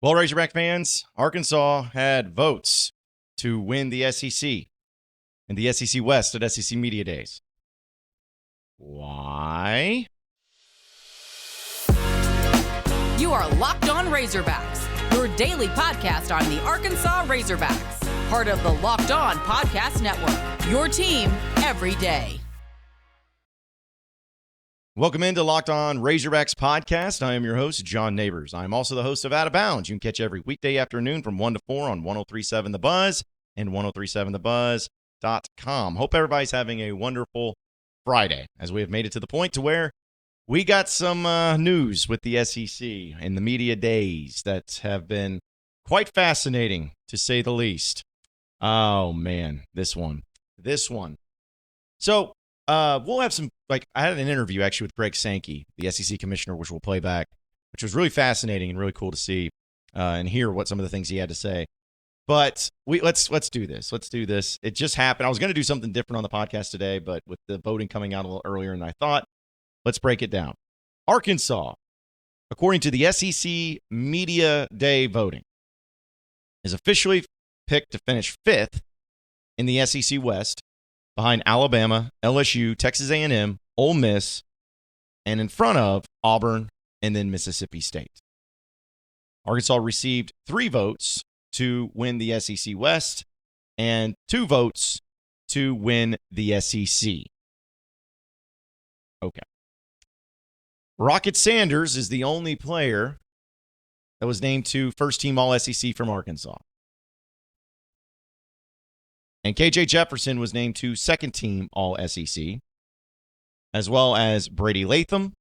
Well, Razorback fans, Arkansas had votes to win the SEC and the SEC West at SEC Media Days. Why? You are Locked On Razorbacks, your daily podcast on the Arkansas Razorbacks, part of the Locked On Podcast Network, your team every day. Welcome into Locked On Razorbacks podcast. I am your host, John Nabors. I'm also the host of Out of Bounds. You can catch every weekday afternoon from 1 to 4 on 1037 The Buzz and 1037thebuzz.com. Hope everybody's having a wonderful Friday as we have made it to the point to where we got some news with the SEC and the media days that have been quite fascinating, to say the least. Oh, man, this one. So, we'll have some, I had an interview actually with Greg Sankey, the SEC commissioner, which we'll play back, which was really fascinating and really cool to see and hear what some of the things he had to say. But let's do this. It just happened. I was going to do something different on the podcast today, but with the voting coming out a little earlier than I thought, let's break it down. Arkansas, according to the SEC Media Day voting, is officially picked to finish fifth in the SEC West, behind Alabama, LSU, Texas A&M, Ole Miss, and in front of Auburn and then Mississippi State. Arkansas received 3 votes to win the SEC West and 2 votes to win the SEC. Okay. Rocket Sanders is the only player that was named to first team All-SEC from Arkansas. And KJ Jefferson was named to second team All-SEC, as well as Brady Latham.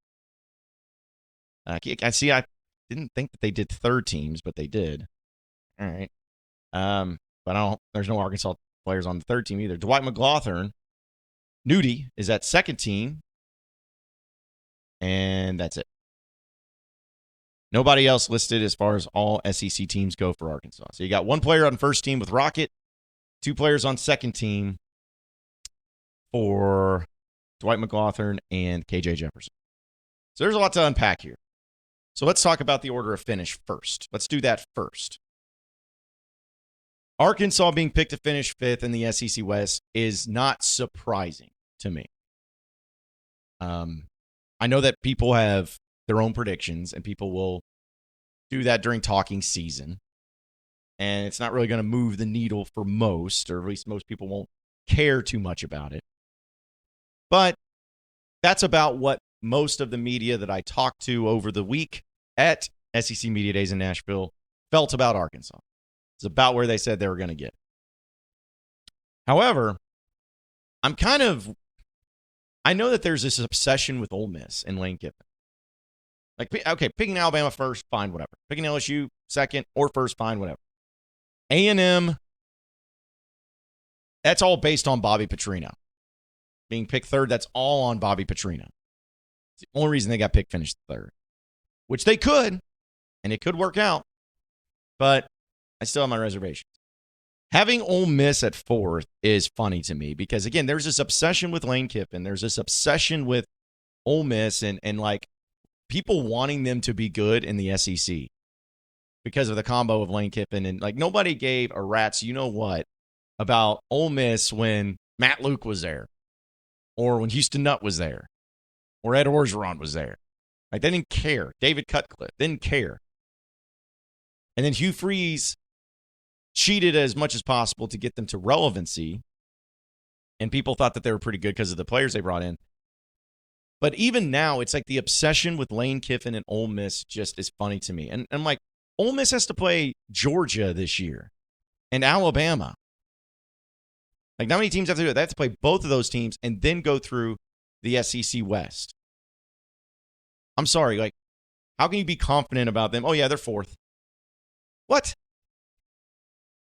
I didn't think that they did third teams, but they did. All right. But there's no Arkansas players on the third team either. Dwight McGlothern, Nudie, is at second team. And that's it. Nobody else listed as far as all SEC teams go for Arkansas. So you got 1 player on first team with Rocket, 2 players on second team for Dwight McGlothern and KJ Jefferson. So there's a lot to unpack here. So let's talk about the order of finish first. Let's do that first. Arkansas being picked to finish fifth in the SEC West is not surprising to me. I know that people have their own predictions, and people will do that during talking season. And it's not really going to move the needle for most, or at least most people won't care too much about it. But that's about what most of the media that I talked to over the week at SEC Media Days in Nashville felt about Arkansas. It's about where they said they were going to get. However, I know that there's this obsession with Ole Miss and Lane Kiffin. Okay, picking Alabama first, fine, whatever. Picking LSU second or first, fine, whatever. A&M, that's all based on Bobby Petrino. Being picked third, that's all on Bobby Petrino. It's the only reason they got picked finished third. Which they could, and it could work out. But I still have my reservations. Having Ole Miss at fourth is funny to me because, again, there's this obsession with Lane Kiffin. There's this obsession with Ole Miss and people wanting them to be good in the SEC because of the combo of Lane Kiffin. And, nobody gave a rat's you-know-what about Ole Miss when Matt Luke was there or when Houston Nutt was there or Ed Orgeron was there. They didn't care. David Cutcliffe didn't care. And then Hugh Freeze cheated as much as possible to get them to relevancy. And people thought that they were pretty good because of the players they brought in. But even now, it's the obsession with Lane Kiffin and Ole Miss just is funny to me. And I'm like, Ole Miss has to play Georgia this year and Alabama. How many teams have to do it? They have to play both of those teams and then go through the SEC West. I'm sorry, how can you be confident about them? Oh, yeah, they're fourth. What?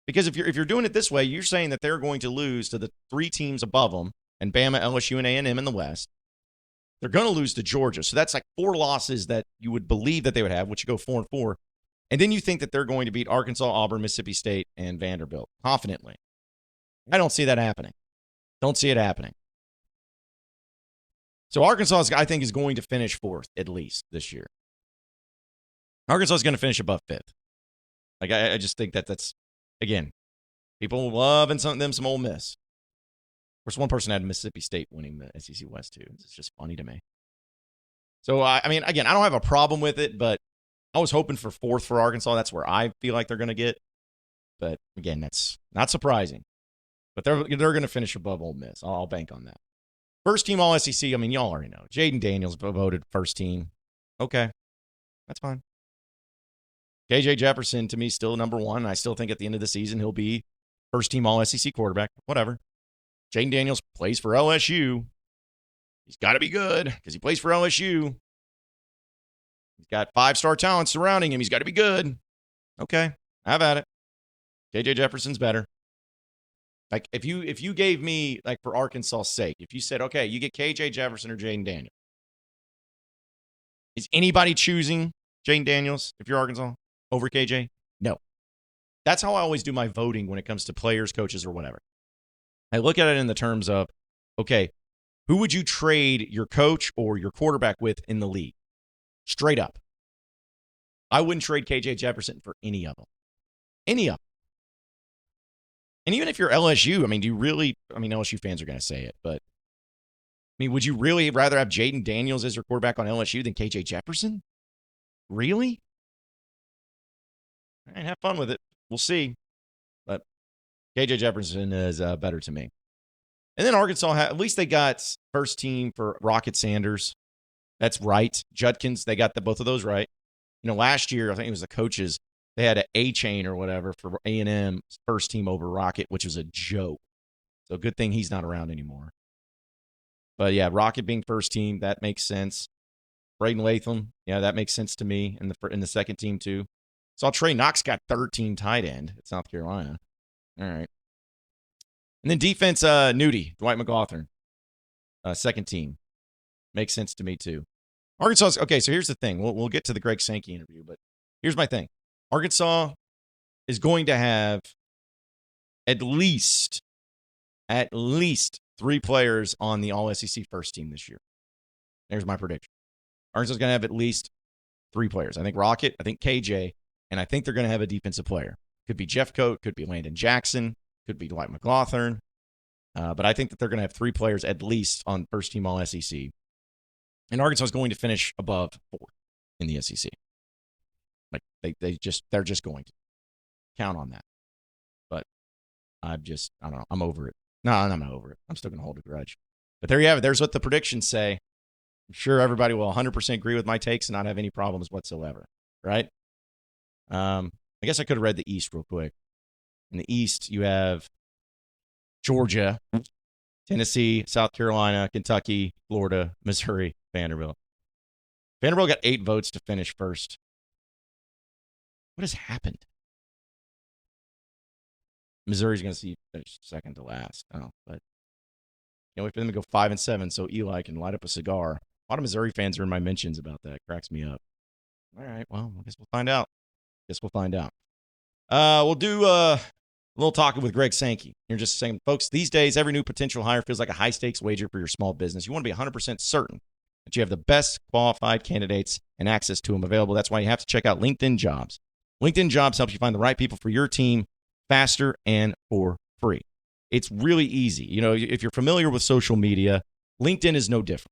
Because if you're doing it this way, you're saying that they're going to lose to the 3 teams above them, and Bama, LSU, and A&M in the West. They're going to lose to Georgia. So that's 4 losses that you would believe that they would have, which you go 4-4. And then you think that they're going to beat Arkansas, Auburn, Mississippi State, and Vanderbilt confidently. I don't see that happening. Don't see it happening. So Arkansas, I think, is going to finish fourth, at least, this year. Arkansas is going to finish above fifth. Like, I just think that's, again, people loving some Ole Miss. Of course, one person had Mississippi State winning the SEC West, too. It's just funny to me. So, I mean, again, I don't have a problem with it, but I was hoping for 4th for Arkansas. That's where I feel like they're going to get. But, again, that's not surprising. But they're going to finish above Ole Miss. I'll bank on that. First team All-SEC, I mean, y'all already know. Jaden Daniels voted first team. Okay, that's fine. KJ Jefferson, to me, still number 1. I still think at the end of the season he'll be first team All-SEC quarterback. Whatever. Jaden Daniels plays for LSU. He's got to be good because he plays for LSU. He's got 5-star talent surrounding him. He's got to be good. Okay, have at it. KJ Jefferson's better. Like, if you gave me, like, for Arkansas' sake, if you said, okay, you get KJ Jefferson or Jaden Daniels, is anybody choosing Jaden Daniels if you're Arkansas over KJ? No. That's how I always do my voting when it comes to players, coaches, or whatever. I look at it in the terms of, okay, who would you trade your coach or your quarterback with in the league? Straight up. I wouldn't trade KJ Jefferson for any of them. Any of them. And even if you're LSU, I mean, LSU fans are going to say it, but, I mean, would you really rather have Jaden Daniels as your quarterback on LSU than KJ Jefferson? Really? All right, have fun with it. We'll see. But KJ Jefferson is better to me. And then Arkansas, at least they got first team for Rocket Sanders. That's right. Judkins, they got both of those right. Last year, I think it was the coaches, they had an A-chain or whatever for A&M first team over Rocket, which was a joke. So good thing he's not around anymore. But, yeah, Rocket being first team, that makes sense. Braden Latham, yeah, that makes sense to me in the second team too. So Trey Knox got 13 tight end at South Carolina. All right. And then defense, Nudie, Dwight McLaughlin, second team. Makes sense to me too. Arkansas, okay, so here's the thing. We'll get to the Greg Sankey interview, but here's my thing. Arkansas is going to have at least 3 players on the All-SEC first team this year. There's my prediction. Arkansas is going to have at least 3 players. I think Rocket, I think KJ, and I think they're going to have a defensive player. Could be Jeff Coat, could be Landon Jackson, could be Dwight McLaughlin. But I think that they're going to have 3 players at least on first team All-SEC. And Arkansas is going to finish above 4 in the SEC. Like they're just going to count on that. But I don't know. I'm over it. No, I'm not over it. I'm still going to hold a grudge. But there you have it. There's what the predictions say. I'm sure everybody will 100% agree with my takes and not have any problems whatsoever. Right? I guess I could have read the East real quick. In the East, you have Georgia, Tennessee, South Carolina, Kentucky, Florida, Missouri, Vanderbilt. Vanderbilt got 8 votes to finish first. What has happened? Missouri's going to finish second to last. Oh, but can't wait for them to go 5-7 so Eli can light up a cigar. A lot of Missouri fans are in my mentions about that. Cracks me up. All right, well, I guess we'll find out. We'll do a little talking with Greg Sankey. You're just saying, folks, these days, every new potential hire feels like a high-stakes wager for your small business. You want to be 100% certain that you have the best qualified candidates and access to them available. That's why you have to check out LinkedIn Jobs. LinkedIn Jobs helps you find the right people for your team faster and for free. It's really easy. If you're familiar with social media, LinkedIn is no different.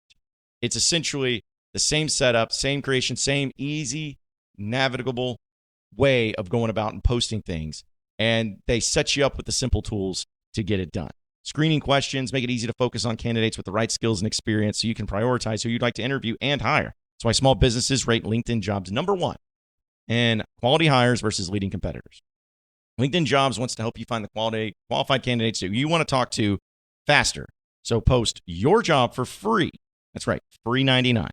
It's essentially the same setup, same creation, same easy, navigable way of going about and posting things. And they set you up with the simple tools to get it done. Screening questions make it easy to focus on candidates with the right skills and experience so you can prioritize who you'd like to interview and hire. That's why small businesses rate LinkedIn Jobs number 1 in quality hires versus leading competitors. LinkedIn Jobs wants to help you find the qualified candidates that you want to talk to faster. So post your job for free. That's right, free 99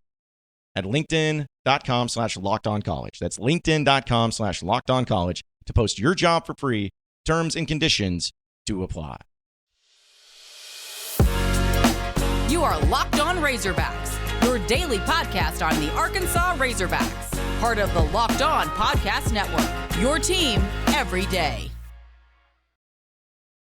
at linkedin.com/lockedoncollege. That's linkedin.com/lockedoncollege to post your job for free. Terms and conditions to apply. You are Locked On Razorbacks, your daily podcast on the Arkansas Razorbacks, part of the Locked On Podcast Network, your team every day.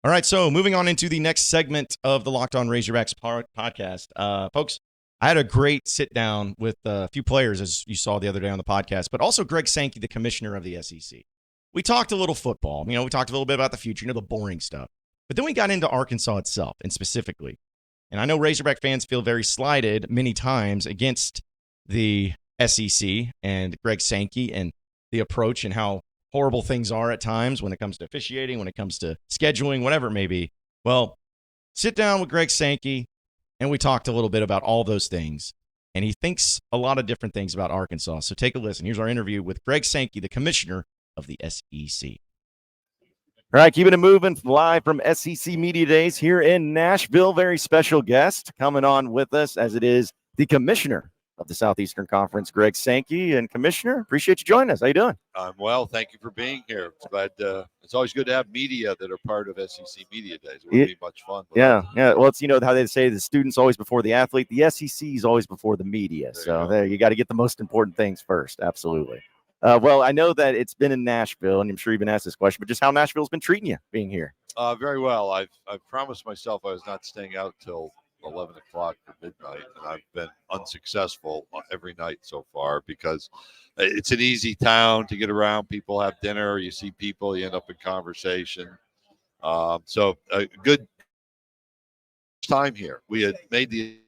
All right, so moving on into the next segment of the Locked On Razorbacks podcast. Folks, I had a great sit-down with a few players, as you saw the other day on the podcast, but also Greg Sankey, the commissioner of the SEC. we talked a little football. We talked a little bit about the future, the boring stuff. But then we got into Arkansas itself, and specifically. And I know Razorback fans feel very slighted many times against the SEC and Greg Sankey and the approach and how horrible things are at times when it comes to officiating, when it comes to scheduling, whatever it may be. Well, sit down with Greg Sankey, and we talked a little bit about all those things. And he thinks a lot of different things about Arkansas. So take a listen. Here's our interview with Greg Sankey, the commissioner of the SEC. All right, keeping it moving live from SEC Media Days here in Nashville. Very special guest coming on with us, as it is the commissioner of the Southeastern Conference, Greg Sankey. And Commissioner, appreciate you joining us. How you doing? I'm well. Thank you for being here. It's glad. It's always good to have media that are part of SEC Media Days. It would be much fun. Yeah. Well, it's how they say the student's always before the athlete. The SEC is always before the media. You got to get the most important things first. Absolutely. Well, I know that it's been in Nashville, and I'm sure you've been asked this question, but just how Nashville's been treating you being here. Very well. I've promised myself I was not staying out till 11 o'clock or midnight, and I've been unsuccessful every night so far because it's an easy town to get around. People have dinner, you see people, you end up in conversation. So a good time here. We had made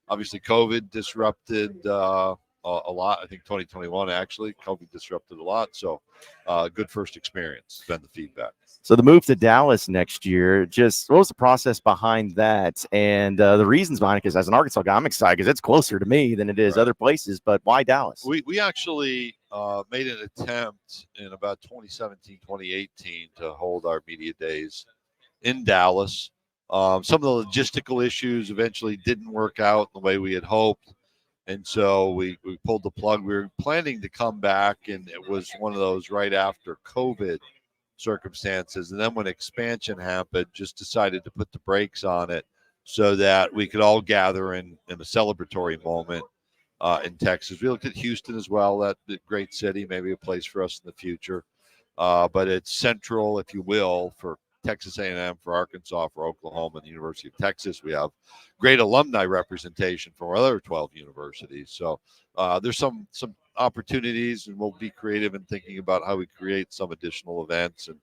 obviously COVID disrupted a lot. I think 2021 actually COVID disrupted a lot. So good first experience. Been the feedback. So the move to Dallas next year, just what was the process behind that and the reasons behind it? Because as an Arkansas guy, I'm excited because it's closer to me than it is other places. But why Dallas? We actually made an attempt in about 2017, 2018 to hold our media days in Dallas. Some of the logistical issues eventually didn't work out the way we had hoped. And so we pulled the plug. We were planning to come back, and it was one of those right after COVID circumstances. And then when expansion happened, just decided to put the brakes on it so that we could all gather in a celebratory moment in Texas. We looked at Houston as well, that great city, maybe a place for us in the future. But it's central, if you will, for Texas A&M, for Arkansas, for Oklahoma, and the University of Texas. We have great alumni representation from our other 12 universities. So there's some opportunities, and we'll be creative in thinking about how we create some additional events and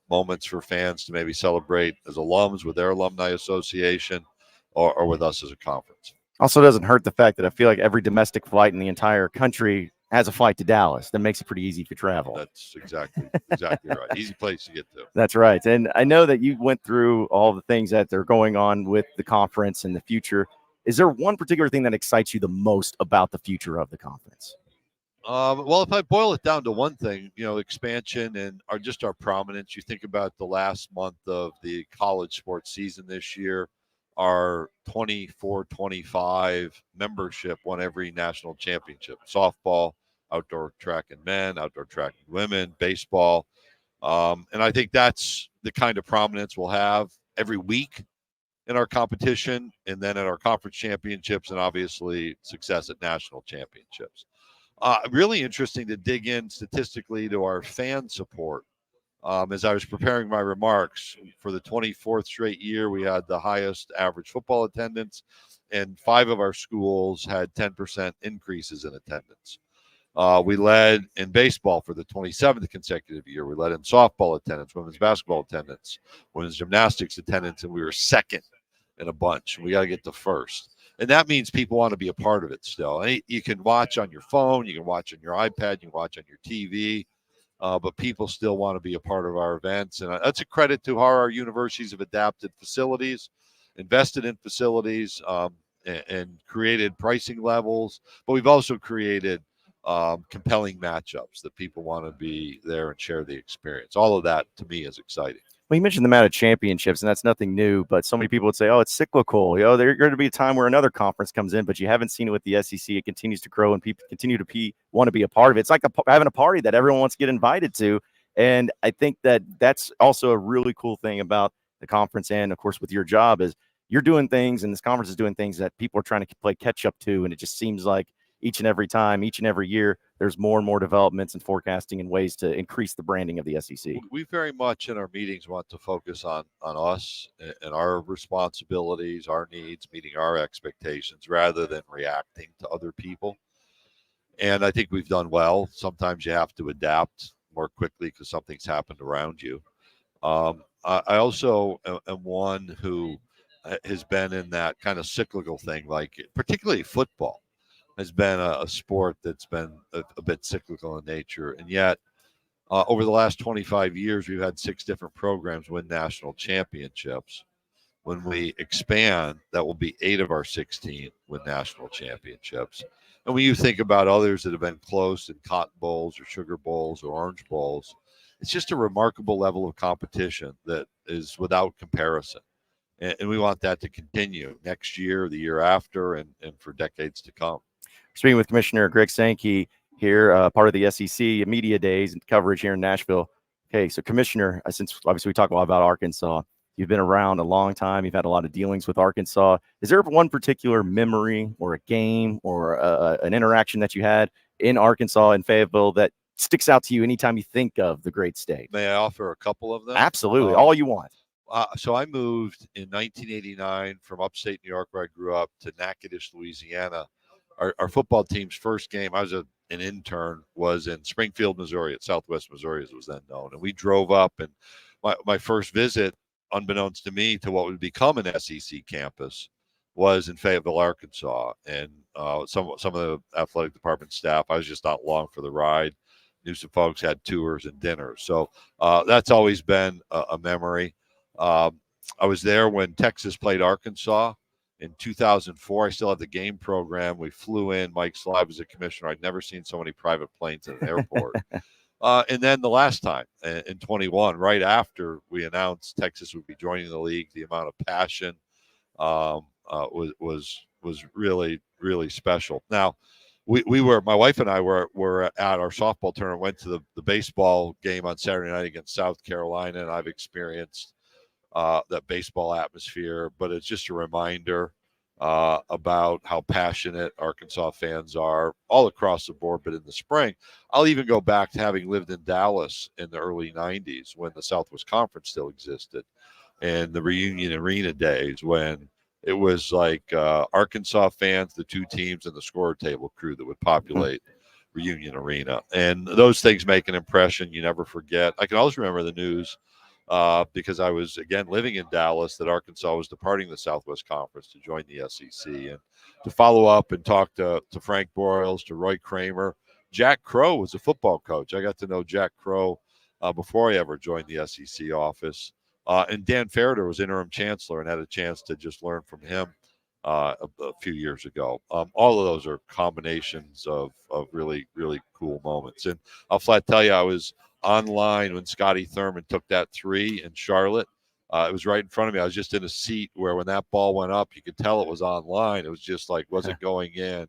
moments for fans to maybe celebrate as alums with their alumni association or with us as a conference. Also doesn't hurt the fact that I feel like every domestic flight in the entire country has a flight to Dallas. That makes it pretty easy for travel. That's exactly right. Easy place to get to. That's right. And I know that you went through all the things that are going on with the conference and the future. Is there one particular thing that excites you the most about the future of the conference? Well, if I boil it down to one thing, expansion and our prominence. You think about the last month of the college sports season this year, our 24-25 membership won every national championship. Softball, outdoor track and men, outdoor track and women, baseball. And I think that's the kind of prominence we'll have every week in our competition, and then at our conference championships, and obviously success at national championships. Really interesting to dig in statistically to our fan support. As I was preparing my remarks, for the 24th straight year, we had the highest average football attendance, and 5 of our schools had 10% increases in attendance. We led in baseball for the 27th consecutive year. We led in softball attendance, women's basketball attendance, women's gymnastics attendance, and we were second in a bunch. We got to get to first. And that means people want to be a part of it still. And you can watch on your phone, you can watch on your iPad, you can watch on your TV, but people still want to be a part of our events. And that's a credit to how our universities have adapted facilities, invested in facilities, and created pricing levels. But we've also created compelling matchups that people want to be there and share the experience. All of that, to me, is exciting. Well, you mentioned the amount of championships, and that's nothing new, but so many people would say, oh, it's cyclical. There's going to be a time where another conference comes in, but you haven't seen it with the SEC. It continues to grow, and people continue to want to be a part of it. It's like having a party that everyone wants to get invited to, and I think that's also a really cool thing about the conference, and, of course, with your job is you're doing things, and this conference is doing things that people are trying to play catch-up to, and it just seems like each and every time, each and every year, there's more and more developments and forecasting and ways to increase the branding of the SEC. We very much in our meetings want to focus on us and our responsibilities, our needs, meeting our expectations rather than reacting to other people. And I think we've done well. Sometimes you have to adapt more quickly because something's happened around you. I also am one who has been in that kind of cyclical thing, like particularly football has been a sport that's been a bit cyclical in nature. And yet, over the last 25 years, we've had 6 different programs win national championships. When we expand, that will be 8 of our 16 win national championships. And when you think about others that have been close in Cotton Bowls or Sugar Bowls or Orange Bowls, it's just a remarkable level of competition that is without comparison. And we want that to continue next year, the year after, and for decades to come. Speaking with Commissioner Greg Sankey here, part of the SEC Media Days and coverage here in Nashville. Okay, so Commissioner, since obviously we talk a lot about Arkansas, you've been around a long time. You've had a lot of dealings with Arkansas. Is there one particular memory or a game or an interaction that you had in Arkansas and Fayetteville that sticks out to you anytime you think of the great state? May I offer a couple of them? Absolutely. All you want. So I moved in 1989 from upstate New York, where I grew up, to Natchitoches, Louisiana. Our football team's first game, I was an intern, was in Springfield, Missouri, at Southwest Missouri, as it was then known. And we drove up, and my first visit, unbeknownst to me, to what would become an SEC campus was in Fayetteville, Arkansas. And some of the athletic department staff, I was just not along for the ride. Knew some folks, had tours and dinners. So that's always been a memory. I was there when Texas played Arkansas in 2004. I still have the game program. We flew in. Mike Sly was a commissioner. I'd never seen so many private planes in an airport. And then the last time in 21, right after we announced Texas would be joining the league, the amount of passion was really, really special. Now, we were, my wife and I were at our softball tournament, went to the baseball game on Saturday night against South Carolina, and I've experienced that baseball atmosphere. But it's just a reminder about how passionate Arkansas fans are all across the board. But in the spring, I'll even go back to having lived in Dallas in the early 90s when the Southwest Conference still existed, and the Reunion Arena days when it was like Arkansas fans, the 2 teams, and the score table crew that would populate Reunion Arena. And those things make an impression you never forget. I can always remember the news because I was, again, living in Dallas, that Arkansas was departing the Southwest Conference to join the SEC. And to follow up and talk to Frank Broyles, to Roy Kramer. Jack Crow was a football coach. I got to know Jack Crow before I ever joined the SEC office. And Dan Ferreter was interim chancellor, and had a chance to just learn from him a few years ago. All of those are combinations of really, really cool moments. And I'll flat tell you, I was online when Scotty Thurman took that 3 in Charlotte. It was right in front of me. I was just in a seat where when that ball went up, you could tell it was online. It was just like, was it going in?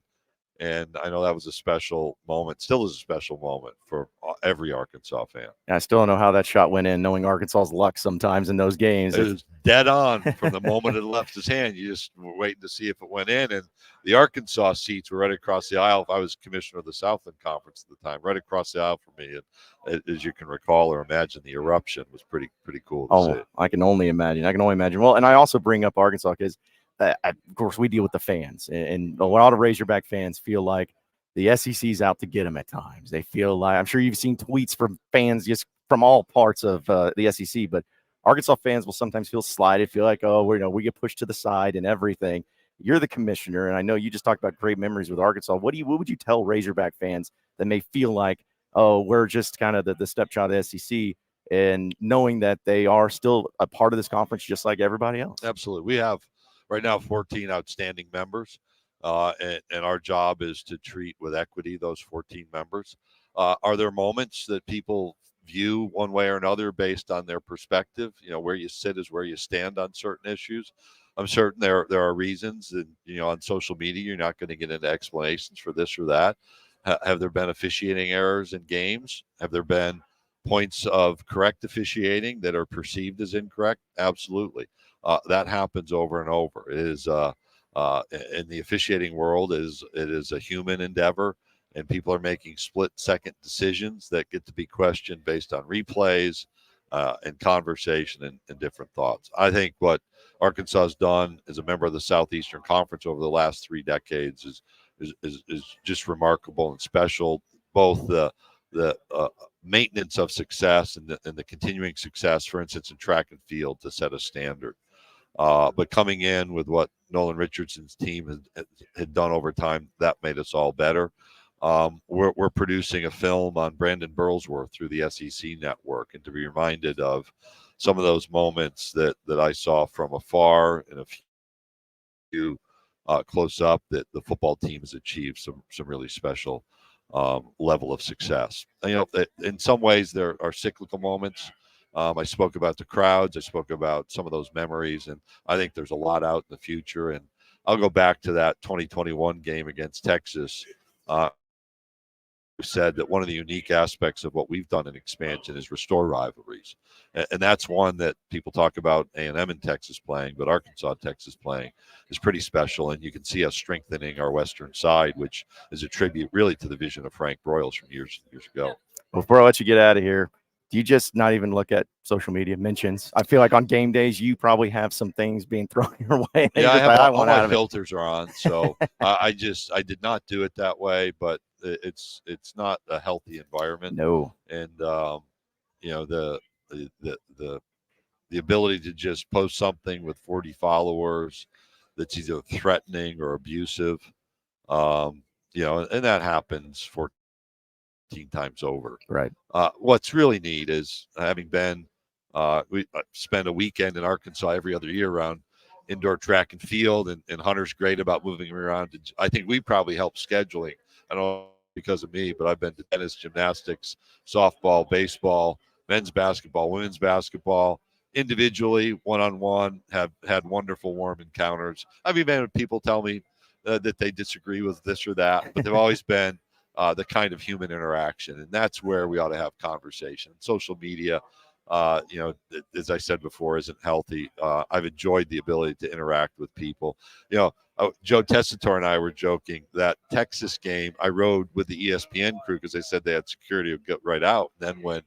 And I know that was a special moment, still is a special moment for every Arkansas fan. I still don't know how that shot went in, knowing Arkansas's luck sometimes in those games. It was dead on from the moment it left his hand. You just were waiting to see if it went in. And the Arkansas seats were right across the aisle. I was commissioner of the Southland Conference at the time, right across the aisle from me. And as you can recall or imagine, the eruption was pretty cool to see. I can only imagine. Well, and I also bring up Arkansas because of course, we deal with the fans, and a lot of Razorback fans feel like the SEC's out to get them at times. They feel like, I'm sure you've seen tweets from fans just from all parts of the SEC, but Arkansas fans will sometimes feel slighted, feel like, oh, we get pushed to the side and everything. You're the commissioner, and I know you just talked about great memories with Arkansas. What would you tell Razorback fans that may feel like, oh, we're just kind of the stepchild of the SEC, and knowing that they are still a part of this conference just like everybody else? Absolutely. We have right now 14 outstanding members, and our job is to treat with equity those 14 members. Are there moments that people view one way or another based on their perspective? Where you sit is where you stand on certain issues. I'm certain there are reasons, and on social media you're not going to get into explanations for this or that. Have there been officiating errors in games? Have there been points of correct officiating that are perceived as incorrect? Absolutely. That happens over and over. It is in the officiating world, it is a human endeavor, and people are making split-second decisions that get to be questioned based on replays and conversation and different thoughts. I think what Arkansas has done as a member of the Southeastern Conference over the last 3 decades is just remarkable and special. Both the maintenance of success and the continuing success, for instance, in track and field to set a standard. But coming in with what Nolan Richardson's team had done over time, that made us all better. We're producing a film on Brandon Burlsworth through the SEC network, and to be reminded of some of those moments that I saw from afar and a few close up, that the football team has achieved some really special level of success. And, in some ways there are cyclical moments. I spoke about the crowds. I spoke about some of those memories, and I think there's a lot out in the future. And I'll go back to that 2021 game against Texas. Said that one of the unique aspects of what we've done in expansion is restore rivalries, and that's one that people talk about A&M in Texas playing, but Arkansas Texas playing is pretty special, and you can see us strengthening our western side, which is a tribute really to the vision of Frank Broyles from years ago. Well, before I let you get out of here, do you just not even look at social media mentions? I feel like on game days you probably have some things being thrown your way. Yeah, I have all my filters are on, so I did not do it that way, but it's not a healthy environment. No. And the ability to just post something with 40 followers that's either threatening or abusive, and that happens 14 times over. Right. What's really neat is having been we spend a weekend in Arkansas every other year around indoor track and field, and Hunter's great about moving around. I think we probably help scheduling. I don't know because of me, but I've been to tennis, gymnastics, softball, baseball, men's basketball, women's basketball, individually, one-on-one, have had wonderful warm encounters. I've even had people tell me that they disagree with this or that, but they've always been the kind of human interaction, and that's where we ought to have conversation. Social media, as I said before, isn't healthy. I've enjoyed the ability to interact with people. Joe Tessitore and I were joking that Texas game, I rode with the ESPN crew because they said they had security to get right out. Then when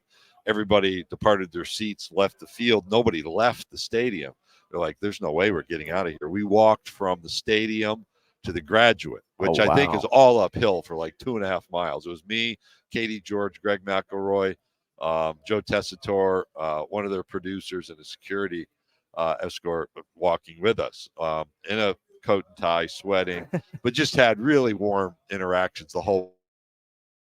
everybody departed their seats, left the field, nobody left the stadium. They're like, there's no way we're getting out of here. We walked from the stadium to the Graduate, which I think is all uphill for like 2.5 miles. It was me, Katie George, Greg McElroy, Joe Tessitore, one of their producers, and a security escort walking with us in a coat and tie, sweating, but just had really warm interactions the whole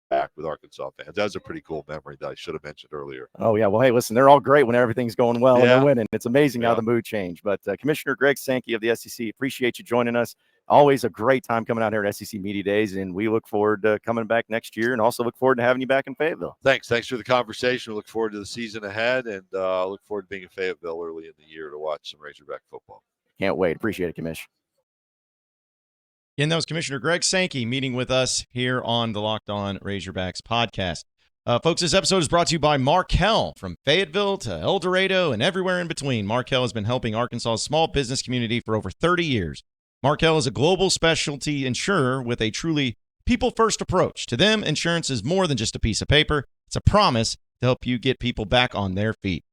back with Arkansas fans. That was a pretty cool memory that I should have mentioned earlier. Oh, yeah. Well, hey, listen, they're all great when everything's going well and they're winning. It's amazing how the mood changed. But Commissioner Greg Sankey of the SEC, appreciate you joining us. Always a great time coming out here at SEC Media Days, and we look forward to coming back next year and also look forward to having you back in Fayetteville. Thanks for the conversation. We look forward to the season ahead, and look forward to being in Fayetteville early in the year to watch some Razorback football. Can't wait. Appreciate it, Commish. And that was Commissioner Greg Sankey meeting with us here on the Locked On Razorbacks podcast. Folks, this episode is brought to you by Markel. From Fayetteville to El Dorado and everywhere in between, Markel has been helping Arkansas's small business community for over 30 years. Markel is a global specialty insurer with a truly people-first approach. To them, insurance is more than just a piece of paper. It's a promise to help you get people back on their feet.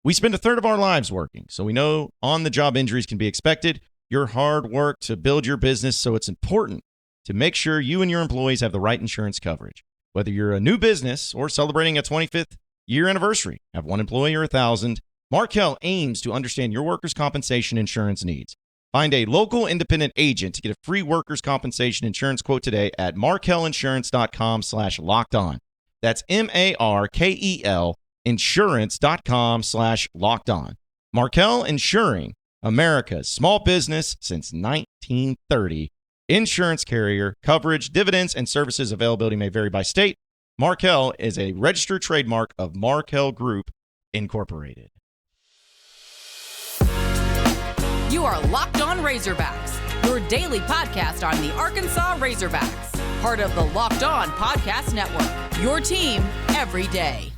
We spend a third of our lives working, so we know on-the-job injuries can be expected. Your hard work to build your business, so it's important to make sure you and your employees have the right insurance coverage. Whether you're a new business or celebrating a 25th year anniversary, have one employee or 1,000, Markel aims to understand your workers' compensation insurance needs. Find a local independent agent to get a free workers' compensation insurance quote today at markelinsurance.com/lockedon. That's MARKEL insurance.com/lockedon. Markel Insuring, America's small business since 1930. Insurance carrier, coverage, dividends, and services availability may vary by state. Markel is a registered trademark of Markel Group, Incorporated. You are Locked On Razorbacks, your daily podcast on the Arkansas Razorbacks, part of the Locked On Podcast Network, your team every day.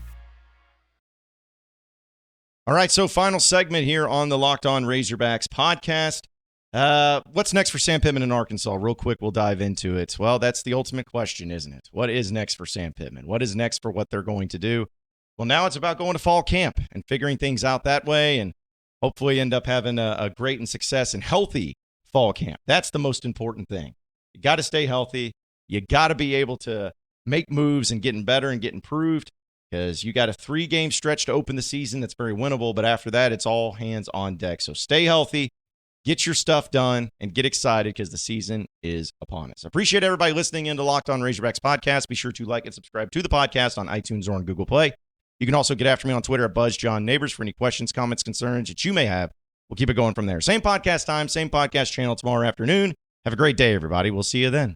All right, so final segment here on the Locked On Razorbacks podcast. What's next for Sam Pittman in Arkansas? Real quick, we'll dive into it. Well, that's the ultimate question, isn't it? What is next for Sam Pittman? What is next for what they're going to do? Well, now it's about going to fall camp and figuring things out that way, and hopefully end up having a great and success and healthy fall camp. That's the most important thing. You got to stay healthy. You got to be able to make moves and getting better and get improved. because you got a 3-game stretch to open the season that's very winnable, but after that, it's all hands on deck. So stay healthy, get your stuff done, and get excited because the season is upon us. I appreciate everybody listening into Locked On Razorbacks podcast. Be sure to like and subscribe to the podcast on iTunes or on Google Play. You can also get after me on Twitter at BuzzJohnNabors for any questions, comments, concerns that you may have. We'll keep it going from there. Same podcast time, same podcast channel tomorrow afternoon. Have a great day, everybody. We'll see you then.